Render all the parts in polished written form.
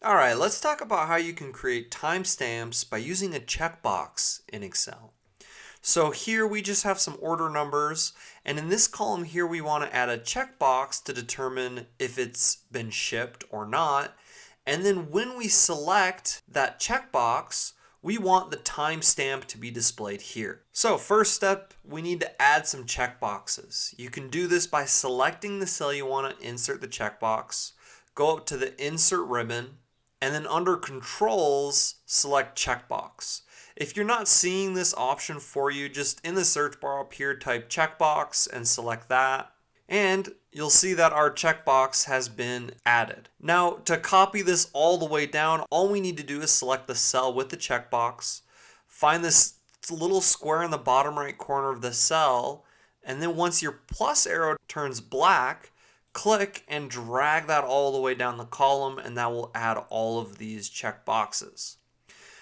All right, let's talk about how you can create timestamps by using a checkbox in Excel. So here we just have some order numbers, and in this column here we want to add a checkbox to determine if it's been shipped or not. And then when we select that checkbox, we want the timestamp to be displayed here. So first step, we need to add some checkboxes. You can do this by selecting the cell you want to insert the checkbox, go up to the insert ribbon, and then under controls, select checkbox. If you're not seeing this option for you, just in the search bar up here, type checkbox and select that. And you'll see that our checkbox has been added. Now, to copy this all the way down, all we need to do is select the cell with the checkbox, find this little square in the bottom right corner of the cell, and then once your plus arrow turns black, click and drag that all the way down the column, and that will add all of these checkboxes.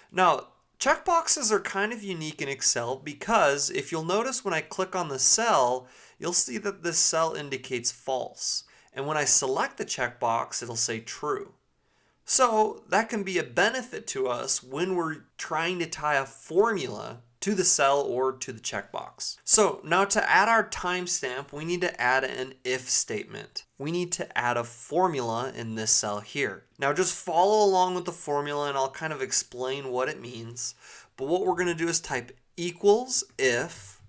Now, checkboxes are kind of unique in Excel because if you'll notice when I click on the cell, you'll see that this cell indicates false. And when I select the checkbox, it'll say true. So that can be a benefit to us when we're trying to tie a formula to the cell or to the checkbox. So now to add our timestamp, we need to add an if statement. We need to add a formula in this cell here. Now just follow along with the formula and I'll kind of explain what it means. But what we're going to do is type equals if.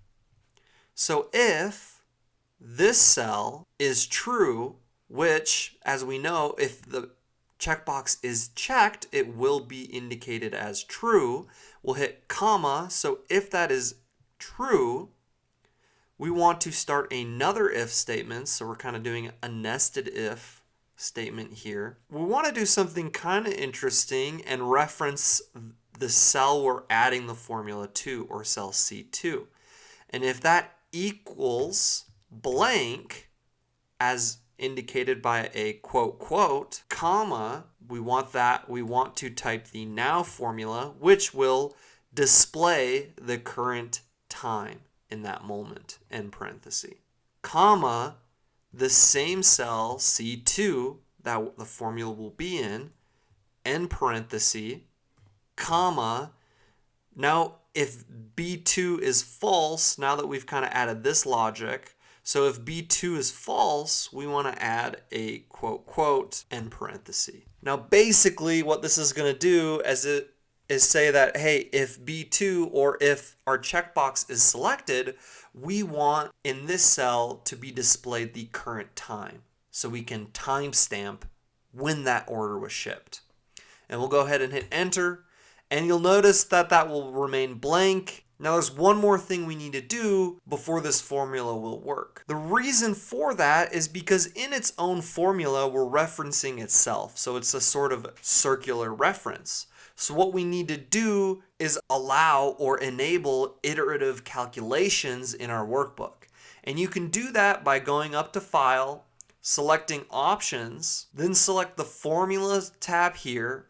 So if this cell is true, which as we know, if the checkbox is checked, it will be indicated as true. We'll hit comma, so if that is true, we want to start another if statement, so we're kind of doing a nested if statement here. We want to do something kind of interesting and reference the cell we're adding the formula to, or cell C2. And if that equals blank, as indicated by a quote, comma, we want to type the now formula, which will display the current time in that moment, end parenthesis, comma, the same cell C2 that the formula will be in, end parenthesis, comma, now if B2 is false, now that we've kind of added this logic, so if B2 is false, we want to add a quote, end parenthesis. Now basically what this is going to do is say that, hey, if B2 or if our checkbox is selected, we want in this cell to be displayed the current time. So we can timestamp when that order was shipped. And we'll go ahead and hit enter. And you'll notice that that will remain blank. Now there's one more thing we need to do before this formula will work. The reason for that is because in its own formula, we're referencing itself. So it's a sort of circular reference. So what we need to do is allow or enable iterative calculations in our workbook. And you can do that by going up to File, selecting Options, then select the Formulas tab here,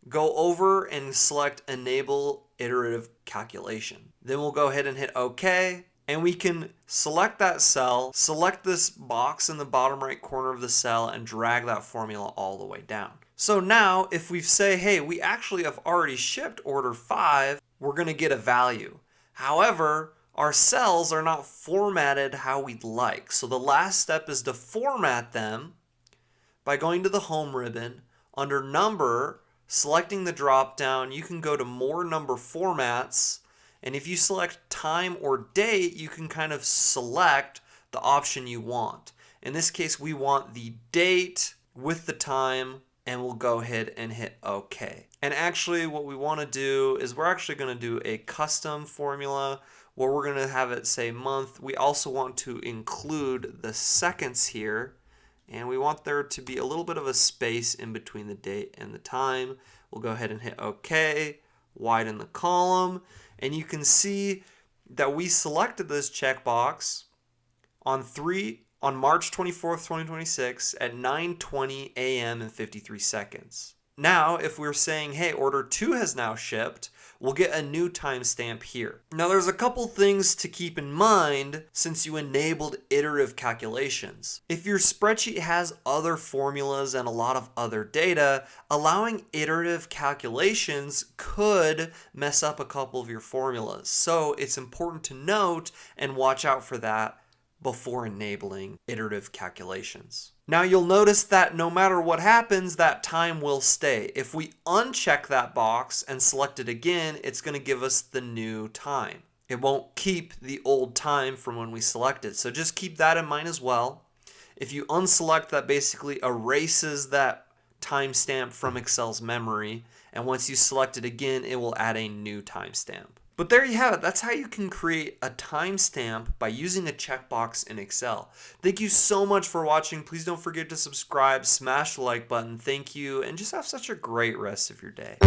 go over and select Enable Iterative Calculation. Then we'll go ahead and hit OK, and we can select that cell, select this box in the bottom right corner of the cell, and drag that formula all the way down. So now if we say, hey, we actually have already shipped order 5, we're going to get a value. However, our cells are not formatted how we'd like. So the last step is to format them by going to the Home ribbon. Under Number, selecting the drop down, you can go to More Number Formats. And if you select time or date, you can kind of select the option you want. In this case, we want the date with the time, and we'll go ahead and hit OK. And actually what we want to do is we're actually going to do a custom formula where we're going to have it say month. We also want to include the seconds here, and we want there to be a little bit of a space in between the date and the time. We'll go ahead and hit OK, widen the column, and you can see that we selected this checkbox on March 24th, 2026 at 9:20 a.m. and 53 seconds. Now, if we're saying, hey, order 2 has now shipped, we'll get a new timestamp here. Now, there's a couple things to keep in mind since you enabled iterative calculations. If your spreadsheet has other formulas and a lot of other data, allowing iterative calculations could mess up a couple of your formulas. So it's important to note and watch out for that before enabling iterative calculations. Now you'll notice that no matter what happens, that time will stay. If we uncheck that box and select it again, it's going to give us the new time. It won't keep the old time from when we selected. So just keep that in mind as well. If you unselect, that basically erases that timestamp from Excel's memory. And once you select it again, it will add a new timestamp. But there you have it. That's how you can create a timestamp by using a checkbox in Excel. Thank you so much for watching. Please don't forget to subscribe, smash the like button. Thank you, and just have such a great rest of your day.